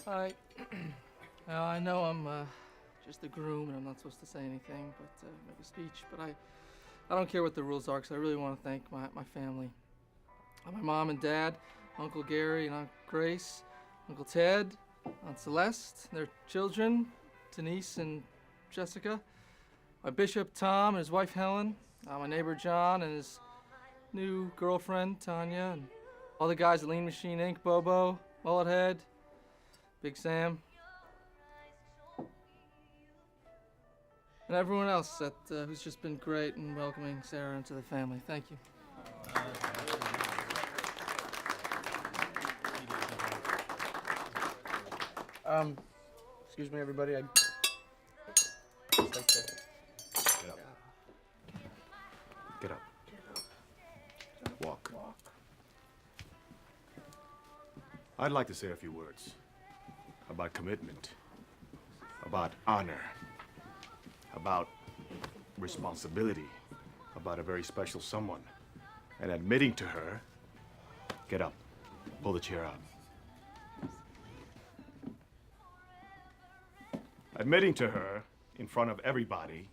Hi. Now, I know I'm just the groom and I'm not supposed to say anything, but make a speech. But I don't care what the rules are because I really want to thank my family. My mom and dad, Uncle Gary and Aunt Grace, Uncle Ted, Aunt Celeste, their children, Denise and Jessica, my bishop Tom and his wife Helen, my neighbor John and his new girlfriend Tanya, and all the guys at Lean Machine Inc., Bobo, Mullethead, Big Sam, and everyone else that who's just been great in welcoming Sarah into the family. Thank you. Excuse me, everybody. I'd just like to... Get up. Get up. Walk. I'd like to say a few words about commitment, about honor, about responsibility, about a very special someone, and admitting to her. Get up. Pull the chair out. Admitting to her in front of everybody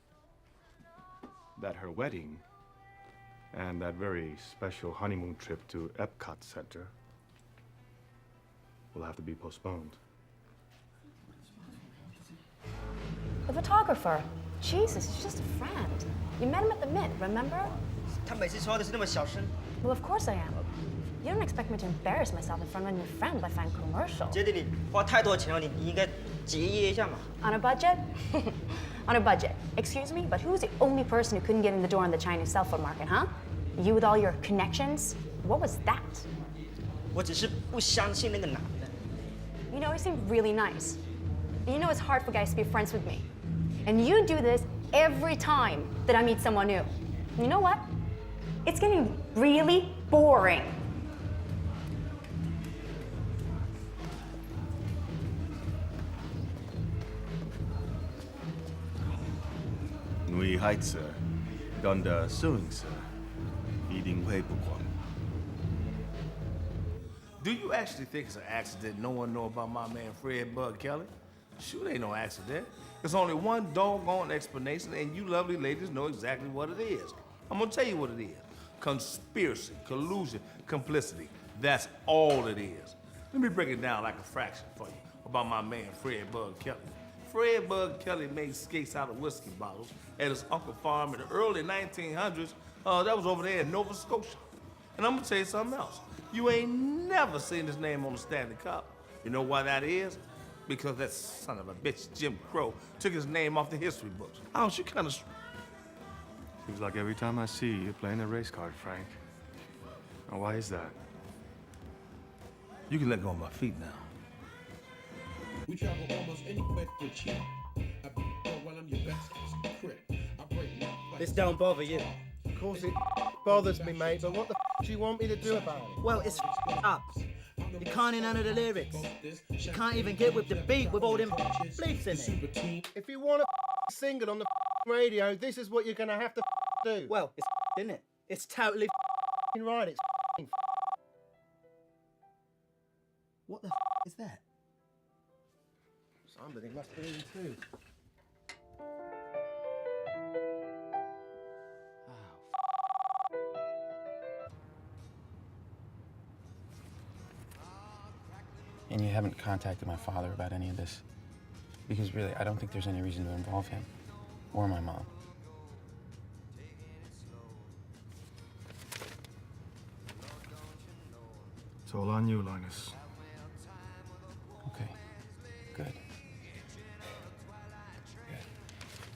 that her wedding and that very special honeymoon trip to Epcot Center will have to be postponed. The photographer. Jesus, he's just a friend. You met him at the Mint, remember? 他每次说话都是那么小声。 Well, of course I am. You don't expect me to embarrass myself in front of a new friend by finding commercial. 姐弟，你花太多钱了，你应该节约一下嘛。 On a budget? On a budget. Excuse me, but who's the only person who couldn't get in the door in the Chinese cell phone market, huh? You with all your connections? What was that? 我只是不相信那个男的。 You know, he seemed really nice. And you know it's hard for guys to be friends with me. And you do this every time that I meet someone new. You know what? It's getting really boring. Nui Heitze, Gunda Suingse, Eating Wei Bukwang. Do you actually think it's an accident no one know about my man Fred Bug Kelly? Shoot, ain't no accident. There's only one doggone explanation, and you lovely ladies know exactly what it is. I'm gonna tell you what it is. Conspiracy, collusion, complicity. That's all it is. Let me break it down like a fraction for you about my man Fred Bug Kelly. Fred Bug Kelly made skates out of whiskey bottles at his uncle farm in the early 1900s. That was over there in Nova Scotia. And I'm gonna tell you something else. You ain't never seen his name on the Stanley Cup. You know why that is? Because that son of a bitch, Jim Crow, took his name off the history books. Oh, she kind of... Seems like every time I see you, you're playing a race card, Frank. Now, why is that? You can let go of my feet now. We travel almost anywhere with you. I be while I'm your best secret. I break my This don't bother you. Of course it bothers me, mate, but what the do you want me to do about it? Well, it's up. You can't hear none of the lyrics. You can't even get with the beat with all them bleeps in it. If you want to sing it on the radio, this is what you're going to have to do. Well, it's isn't it? It's totally Right, it's What the is that? somebody must have been too. And you haven't contacted my father about any of this? Because really, I don't think there's any reason to involve him or my mom. It's all on you, Linus. Okay, good. Good.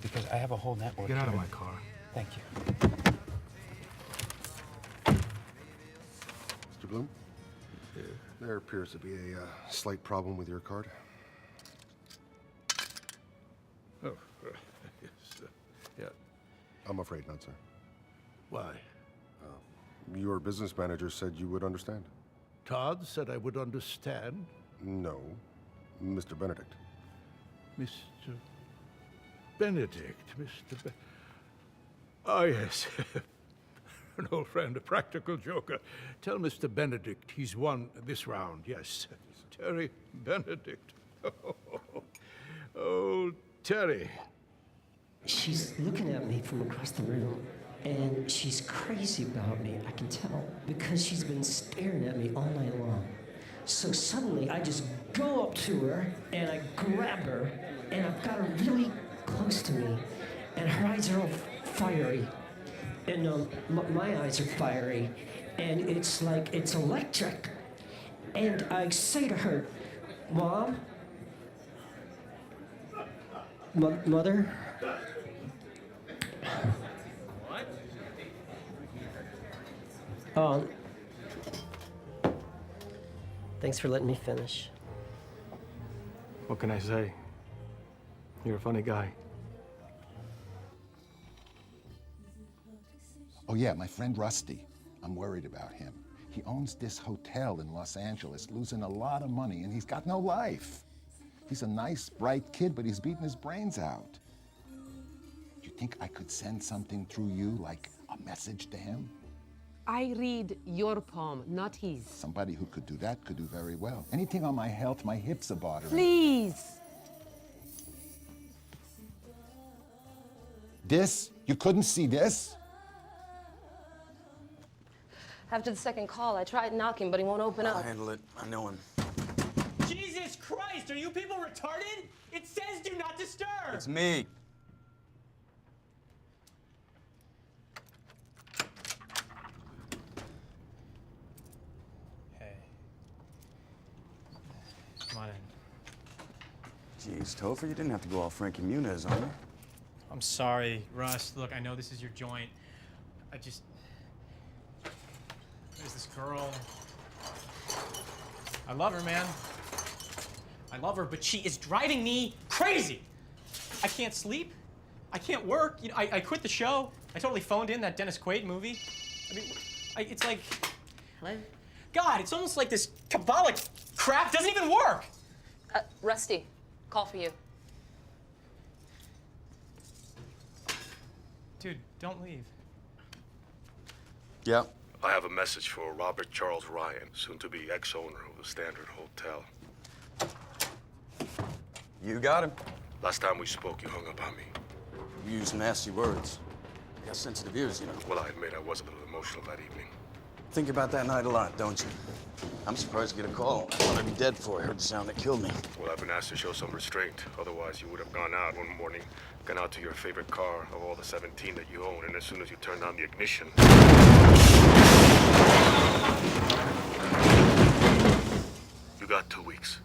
Because I have a whole network. Get out of here. my car. Thank you. Mr. Bloom? There appears to be a slight problem with your card. Oh, yes, yeah. I'm afraid not, sir. Why? Your business manager said you would understand. Todd said I would understand. No, Mr. Benedict. Mr. Benedict, Mr. Oh, yes. An old friend, a practical joker. Tell Mr. Benedict he's won this round, yes. Terry Benedict. Oh, Terry. She's looking at me from across the room, and she's crazy about me, I can tell, because she's been staring at me all night long. So suddenly, I just go up to her, and I grab her, and I've got her really close to me, and her eyes are all fiery, and my eyes are fiery, and it's like it's electric. And I say to her, Mom? Mother? What? Thanks for letting me finish. What can I say? You're a funny guy. Oh yeah, my friend Rusty. I'm worried about him. He owns this hotel in Los Angeles, losing a lot of money, and he's got no life. He's a nice, bright kid, but he's beating his brains out. Do you think I could send something through you, like a message to him? I read your palm, not his. Somebody who could do that could do very well. Anything on my health, my hips are bothering. Please. This? You couldn't see this? After the second call, I tried knocking, but he won't open up. I'll handle it. I know him. Jesus Christ, are you people retarded? It says do not disturb! It's me. Hey. Come on in. Jeez, Topher, you didn't have to go all Frankie Muniz on me. I'm sorry, Russ. Look, I know this is your joint. There's this girl. I love her, man. I love her, but she is driving me crazy. I can't sleep. I can't work. You know, I quit the show. I totally phoned in that Dennis Quaid movie. I mean, it's like... Hello? God, it's almost like this Kabbalic crap doesn't even work. Rusty, call for you. Dude, don't leave. Yeah. I have a message for Robert Charles Ryan, soon-to-be ex-owner of the Standard Hotel. You got him. Last time we spoke, you hung up on me. You used nasty words. You got sensitive ears, you know. Well, I admit I was a little emotional that evening. Think about that night a lot, don't you? I'm surprised to get a call. I thought I'd be dead before I heard the sound that killed me. Well, I've been asked to show some restraint. Otherwise, you would have gone out one morning, gone out to your favorite car of all the 17 that you own, and as soon as you turned on the ignition... You got 2 weeks.